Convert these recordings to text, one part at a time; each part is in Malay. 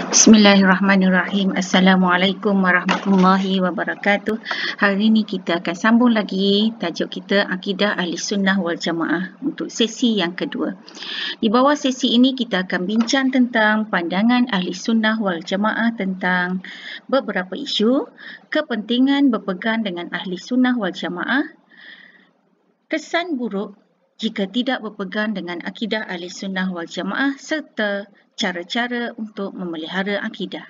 Bismillahirrahmanirrahim. Assalamualaikum warahmatullahi wabarakatuh. Hari ini kita akan sambung lagi tajuk kita Akidah Ahli Sunnah wal Jamaah untuk sesi yang kedua. Di bawah sesi ini kita akan bincang tentang pandangan Ahli Sunnah wal Jamaah tentang beberapa isu, kepentingan berpegang dengan Ahli Sunnah wal Jamaah, kesan buruk jika tidak berpegang dengan akidah Ahli Sunnah wal Jamaah serta cara-cara untuk memelihara akidah.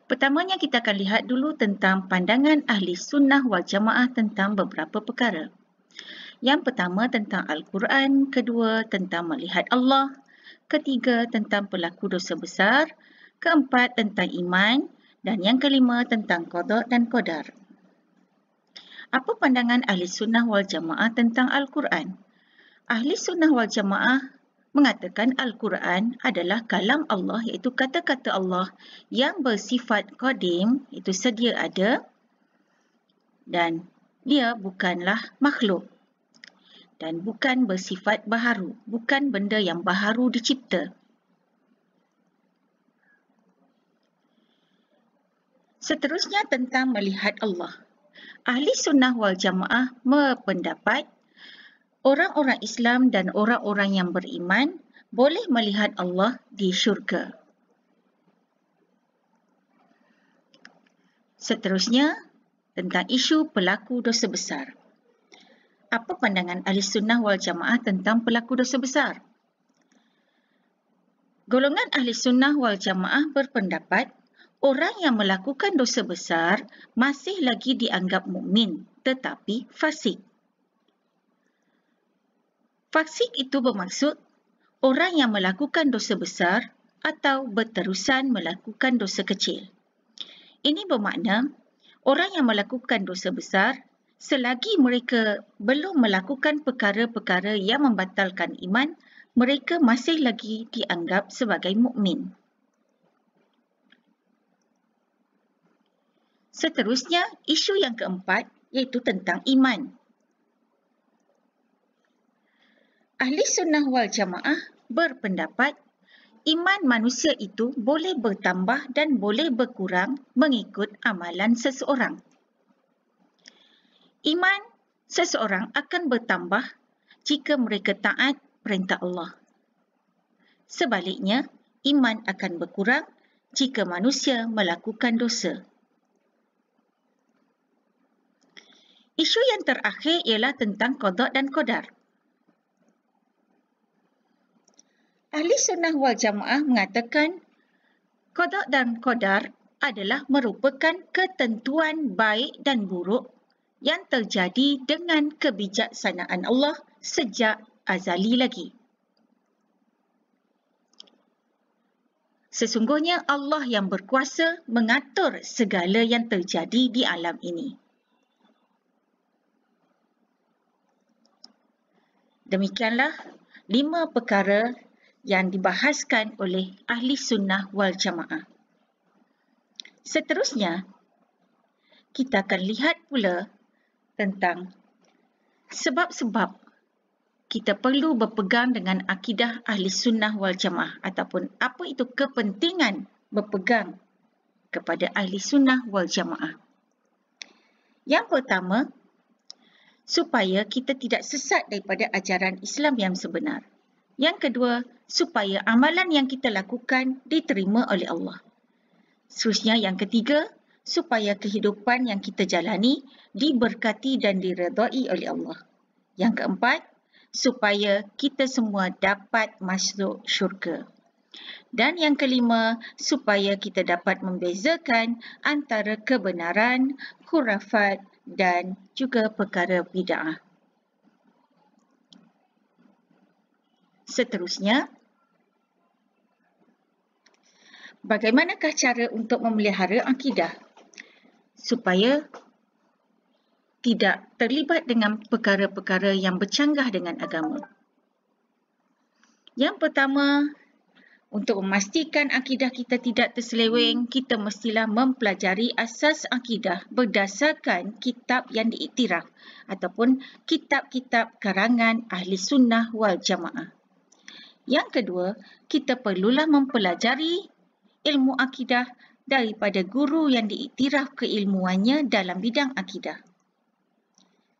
Pertamanya kita akan lihat dulu tentang pandangan Ahli Sunnah wal Jamaah tentang beberapa perkara. Yang pertama tentang Al-Quran, kedua tentang melihat Allah, ketiga tentang pelaku dosa besar, keempat tentang iman, dan yang kelima tentang qada dan qadar. Apa pandangan Ahli Sunnah wal Jamaah tentang Al-Quran? Ahli Sunnah wal Jamaah mengatakan Al-Quran adalah kalam Allah, iaitu kata-kata Allah yang bersifat qadim, itu sedia ada, dan dia bukanlah makhluk dan bukan bersifat baharu, bukan benda yang baharu dicipta. Seterusnya tentang melihat Allah. Ahli Sunnah wal Jamaah berpendapat orang-orang Islam dan orang-orang yang beriman boleh melihat Allah di syurga. Seterusnya tentang isu pelaku dosa besar. Apa pandangan Ahli Sunnah wal Jamaah tentang pelaku dosa besar? Golongan Ahli Sunnah wal Jamaah berpendapat orang yang melakukan dosa besar masih lagi dianggap mukmin, tetapi fasik. Fasik itu bermaksud orang yang melakukan dosa besar atau berterusan melakukan dosa kecil. Ini bermakna orang yang melakukan dosa besar selagi mereka belum melakukan perkara-perkara yang membatalkan iman, mereka masih lagi dianggap sebagai mukmin. Seterusnya, isu yang keempat iaitu tentang iman. Ahli Sunnah wal Jamaah berpendapat iman manusia itu boleh bertambah dan boleh berkurang mengikut amalan seseorang. Iman seseorang akan bertambah jika mereka taat perintah Allah. Sebaliknya, iman akan berkurang jika manusia melakukan dosa. Isu yang terakhir ialah tentang qada dan qadar. Ahli Sunnah wal Jamaah mengatakan qada dan qadar adalah merupakan ketentuan baik dan buruk yang terjadi dengan kebijaksanaan Allah sejak azali lagi. Sesungguhnya Allah yang berkuasa mengatur segala yang terjadi di alam ini. Demikianlah 5 perkara yang dibahaskan oleh Ahli Sunnah wal Jamaah. Seterusnya, kita akan lihat pula tentang sebab-sebab kita perlu berpegang dengan akidah Ahli Sunnah wal Jamaah ataupun apa itu kepentingan berpegang kepada Ahli Sunnah wal Jamaah. Yang pertama, supaya kita tidak sesat daripada ajaran Islam yang sebenar. Yang kedua, supaya amalan yang kita lakukan diterima oleh Allah. Seterusnya, yang ketiga, supaya kehidupan yang kita jalani diberkati dan diredai oleh Allah. Yang keempat, supaya kita semua dapat masuk syurga. Dan yang kelima, supaya kita dapat membezakan antara kebenaran, khurafat dan juga perkara bid'ah. Seterusnya, bagaimanakah cara untuk memelihara akidah supaya tidak terlibat dengan perkara-perkara yang bercanggah dengan agama? Yang pertama, untuk memastikan akidah kita tidak terseleweng, kita mestilah mempelajari asas akidah berdasarkan kitab yang diiktiraf ataupun kitab-kitab karangan Ahli Sunnah wal Jamaah. Yang kedua, kita perlulah mempelajari ilmu akidah daripada guru yang diiktiraf keilmuannya dalam bidang akidah.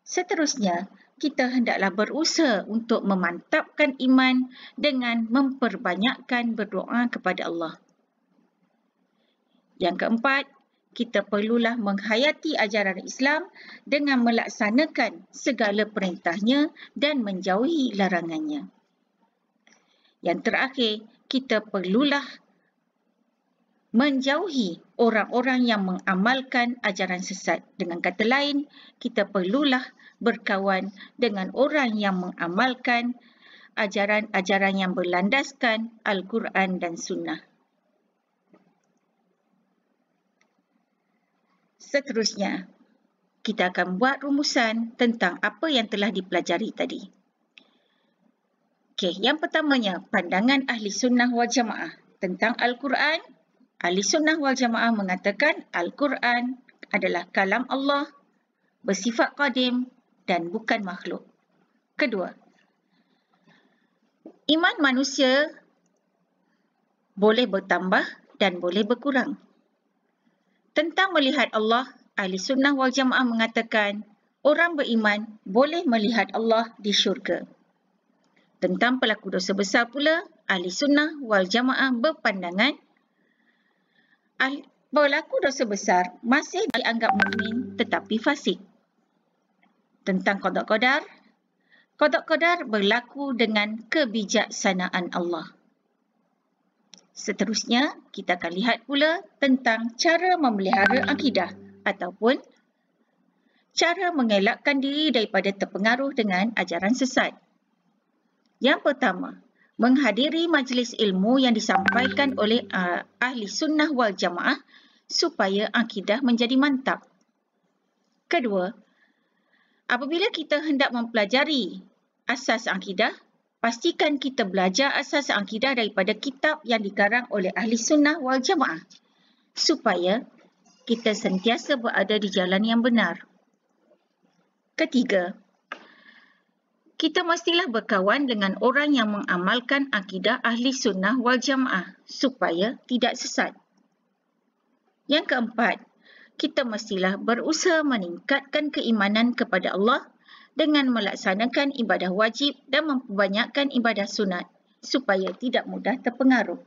Seterusnya, kita hendaklah berusaha untuk memantapkan iman dengan memperbanyakkan berdoa kepada Allah. Yang keempat, kita perlulah menghayati ajaran Islam dengan melaksanakan segala perintahnya dan menjauhi larangannya. Yang terakhir, kita perlulah menjauhi orang-orang yang mengamalkan ajaran sesat. Dengan kata lain, kita perlulah berkawan dengan orang yang mengamalkan ajaran-ajaran yang berlandaskan Al-Quran dan Sunnah. Seterusnya, kita akan buat rumusan tentang apa yang telah dipelajari tadi. Okey, yang pertamanya, pandangan Ahli Sunnah wal Jamaah tentang Al-Quran. Ahli Sunnah wal Jamaah mengatakan Al-Quran adalah kalam Allah, bersifat qadim dan bukan makhluk. Kedua, iman manusia boleh bertambah dan boleh berkurang. Tentang melihat Allah, Ahli Sunnah wal Jamaah mengatakan orang beriman boleh melihat Allah di syurga. Tentang pelaku dosa besar pula, Ahli Sunnah wal Jamaah berpandangan pelaku dosa besar masih dianggap mukmin tetapi fasik. Tentang qada qadar berlaku dengan kebijaksanaan Allah. Seterusnya, kita akan lihat pula tentang cara memelihara akidah ataupun cara mengelakkan diri daripada terpengaruh dengan ajaran sesat. Yang pertama, menghadiri majlis ilmu yang disampaikan oleh Ahli Sunnah wal Jamaah supaya akidah menjadi mantap. Kedua, apabila kita hendak mempelajari asas akidah, pastikan kita belajar asas akidah daripada kitab yang dikarang oleh Ahli Sunnah wal Jamaah supaya kita sentiasa berada di jalan yang benar. Ketiga, kita mestilah berkawan dengan orang yang mengamalkan akidah Ahli Sunnah wal Jamaah supaya tidak sesat. Yang keempat, kita mestilah berusaha meningkatkan keimanan kepada Allah dengan melaksanakan ibadah wajib dan memperbanyakkan ibadah sunat supaya tidak mudah terpengaruh.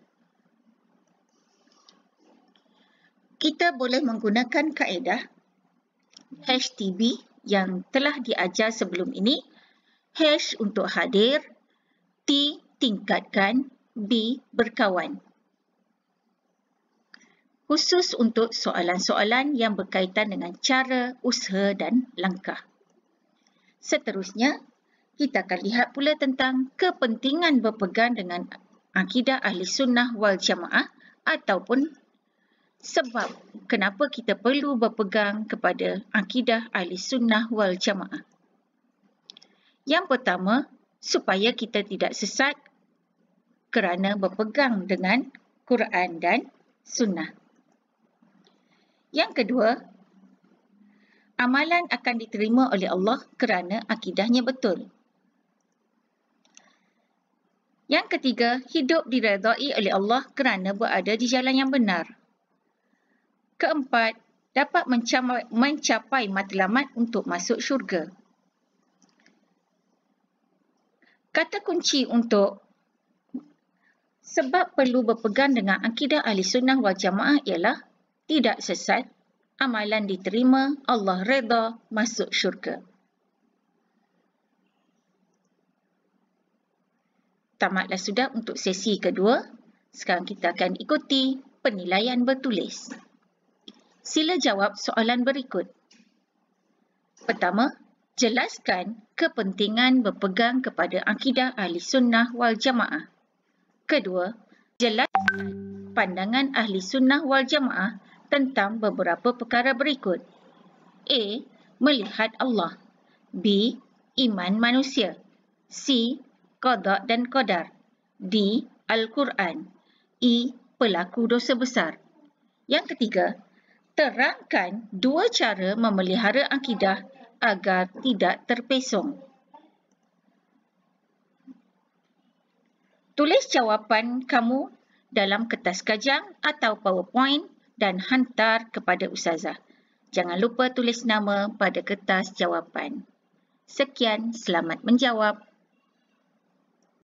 Kita boleh menggunakan kaedah HTB yang telah diajar sebelum ini. H untuk hadir, T tingkatkan, B berkawan. Khusus untuk soalan-soalan yang berkaitan dengan cara, usaha dan langkah. Seterusnya, kita akan lihat pula tentang kepentingan berpegang dengan akidah Ahli Sunnah wal Jamaah ataupun sebab kenapa kita perlu berpegang kepada akidah Ahli Sunnah wal Jamaah. Yang pertama, supaya kita tidak sesat kerana berpegang dengan Quran dan Sunnah. Yang kedua, amalan akan diterima oleh Allah kerana akidahnya betul. Yang ketiga, hidup diredai oleh Allah kerana berada di jalan yang benar. Keempat, dapat mencapai matlamat untuk masuk syurga. Kata kunci untuk sebab perlu berpegang dengan akidah Ahli Sunnah wal Jamaah ialah tidak sesat, amalan diterima, Allah redha, masuk syurga. Tamatlah sudah untuk sesi kedua. Sekarang kita akan ikuti penilaian bertulis. Sila jawab soalan berikut. Pertama, jelaskan kepentingan berpegang kepada akidah Ahli Sunnah wal Jamaah. Kedua, jelaskan pandangan Ahli Sunnah wal Jamaah tentang beberapa perkara berikut. A. Melihat Allah. B. Iman manusia. C. Qada dan qadar. D. Al-Quran. E. Pelaku dosa besar. Yang ketiga, terangkan dua cara memelihara akidah agar tidak terpesong. Tulis jawapan kamu dalam kertas kajang atau PowerPoint dan hantar kepada Ustazah. Jangan lupa tulis nama pada kertas jawapan. Sekian, selamat menjawab.